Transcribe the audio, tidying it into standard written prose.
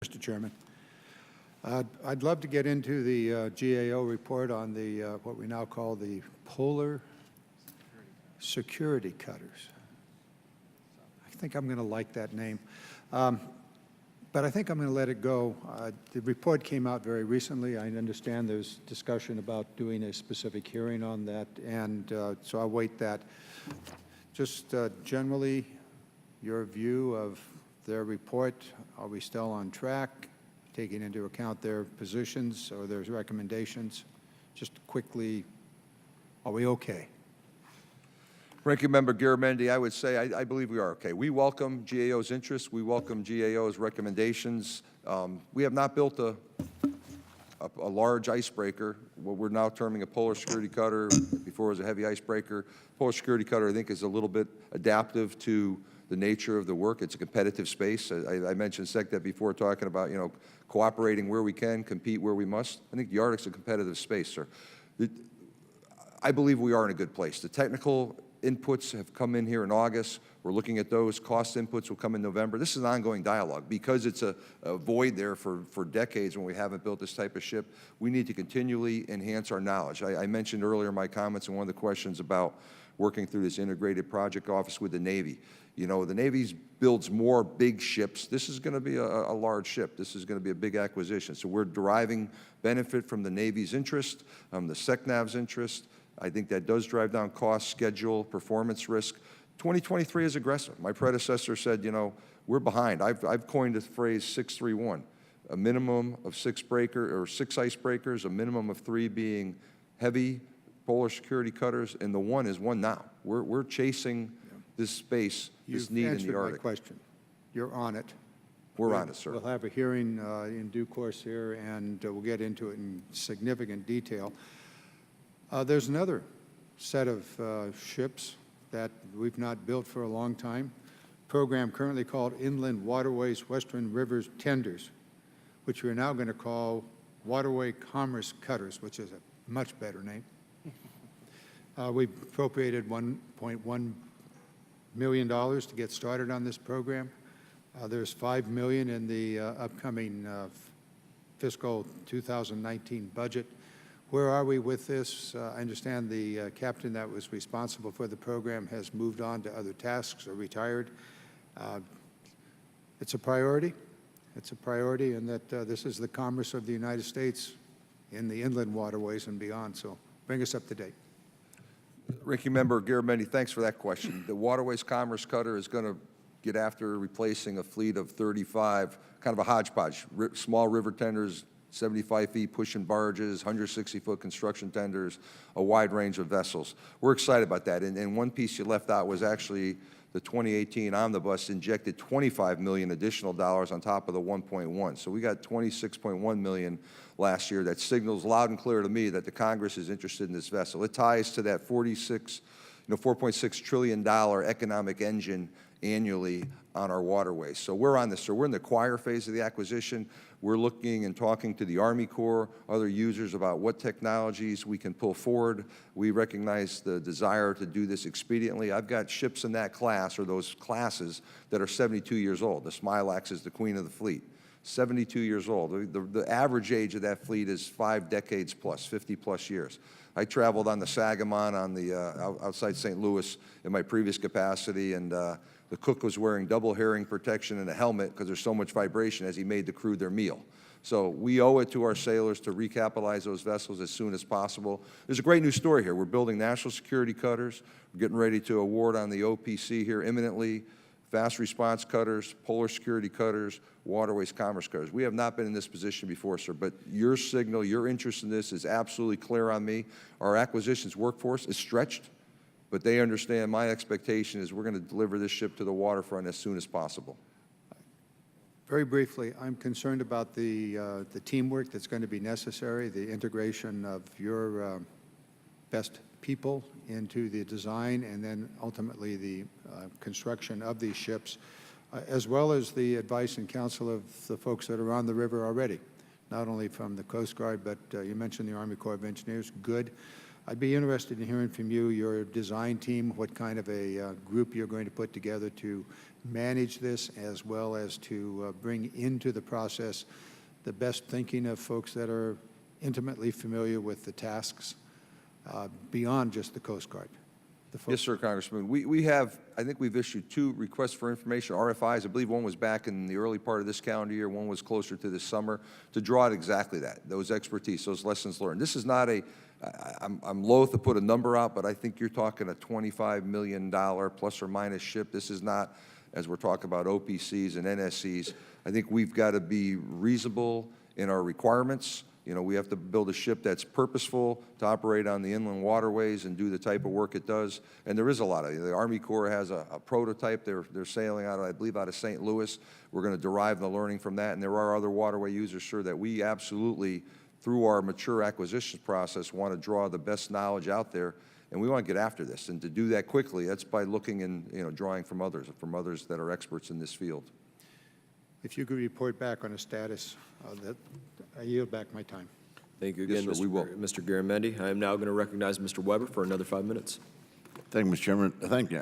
Mr. Chairman. I'd love to get into the GAO report on the what we now call the polar security cutters. I think I'm going to like that name. But I think I'm going to let it go. The report came out very recently. I understand there's discussion about doing a specific hearing on that, and so I'll wait that. Just generally, your view of their report, are we still on track, taking into account their positions or their recommendations? Just quickly, are we okay? Ranking Member Garamendi, I would say I believe we are okay. We welcome GAO's interest. We welcome GAO's recommendations. We have not built a large icebreaker, what we're now terming a polar security cutter. Before it was a heavy icebreaker. Polar security cutter, I think, is a little bit adaptive to the nature of the work. It's a competitive space. I mentioned SecDef before, talking about, cooperating where we can, compete where we must. I think the Arctic's a competitive space, sir. I believe we are in a good place. The technical inputs have come in here in August. We're looking at those. Cost inputs will come in November. This is an ongoing dialogue. Because it's a void there for decades when we haven't built this type of ship, we need to continually enhance our knowledge. I mentioned earlier in my comments and one of the questions about working through this integrated project office with the Navy. The Navy builds more big ships. This is going to be a large ship. This is going to be a big acquisition. So we're deriving benefit from the Navy's interest, the SecNav's interest. I think that does drive down cost, schedule, performance risk. 2023 is aggressive. My predecessor said, we're behind. I've coined the phrase 631, a minimum of 6 icebreakers, a minimum of 3 being heavy polar security cutters, and the 1 is 1 now. We're chasing this space, this need in the Arctic. You've answered my question. You're on it. We're on it, sir. We'll have a hearing in due course here, and we'll get into it in significant detail. There's another set of ships that we've not built for a long time, program currently called Inland Waterways Western Rivers Tenders, which we're now going to call Waterway Commerce Cutters, which is a much better name. We've appropriated $1.1 million to get started on this program. There's $5 million in the upcoming fiscal 2019 budget. Where are we with this? I understand the captain that was responsible for the program has moved on to other tasks or retired. It's a priority. It's a priority, and that this is the commerce of the United States in the inland waterways and beyond. So bring us up to date. Ranking Member Garamendi, thanks for that question. The Waterways Commerce Cutter is going to get after replacing a fleet of 35, kind of a hodgepodge, small river tenders, 75 feet pushing barges, 160-foot construction tenders, a wide range of vessels. We're excited about that. And one piece you left out was actually the 2018 omnibus injected $25 million additional dollars on top of the 1.1. So we got $26.1 million last year. That signals loud and clear to me that the Congress is interested in this vessel. It ties to that $4.6 trillion economic engine annually on our waterways. So we're on this. So we're in the acquire phase of the acquisition. We're looking and talking to the Army Corps, other users about what technologies we can pull forward. We recognize the desire to do this expediently. I've got ships in that class, or those classes, that are 72 years old. The Smilax is the queen of the fleet. 72 years old. The average age of that fleet is 5 decades plus, 50-plus years. I traveled on the Sangamon on the outside St. Louis in my previous capacity, and the cook was wearing double hearing protection and a helmet because there's so much vibration as he made the crew their meal. So we owe it to our sailors to recapitalize those vessels as soon as possible. There's a great new story here. We're building national security cutters. We're getting ready to award on the OPC here imminently. Fast response cutters, polar security cutters, waterways commerce cutters. We have not been in this position before, sir, but your signal, your interest in this is absolutely clear on me. Our acquisitions workforce is stretched, but they understand my expectation is we're going to deliver this ship to the waterfront as soon as possible. Very briefly, I'm concerned about the teamwork that's going to be necessary, the integration of your best people into the design and then ultimately the construction of these ships, as well as the advice and counsel of the folks that are on the river already, not only from the Coast Guard, but you mentioned the Army Corps of Engineers. Good. I'd be interested in hearing from you, your design team, what kind of a group you're going to put together to manage this, as well as to bring into the process the best thinking of folks that are intimately familiar with the tasks beyond just the Coast Guard. Yes, sir, Congressman. We have, I think we've issued 2 requests for information, RFIs. I believe one was back in the early part of this calendar year, one was closer to this summer, to draw out exactly that, those expertise, those lessons learned. This is not a, I'm loath to put a number out, but I think you're talking a $25 million plus or minus ship. This is not, as we're talking about OPCs and NSCs. I think we've got to be reasonable in our requirements. You know, we have to build a ship that's purposeful to operate on the inland waterways and do the type of work it does. And there is a lot of it. The Army Corps has a prototype they're sailing out of, I believe, out of St. Louis. We're going to derive the learning from that. And there are other waterway users, sure, that we absolutely, through our mature acquisitions process, want to draw the best knowledge out there. And we want to get after this. And to do that quickly, that's by looking and, you know, drawing from others that are experts in this field. If you could report back on a status, I yield back my time. Thank you Yes, again, sir, we will. Mr. Garamendi. I am now going to recognize Mr. Weber for another 5 minutes. Thank you, Mr. Chairman. Thank you.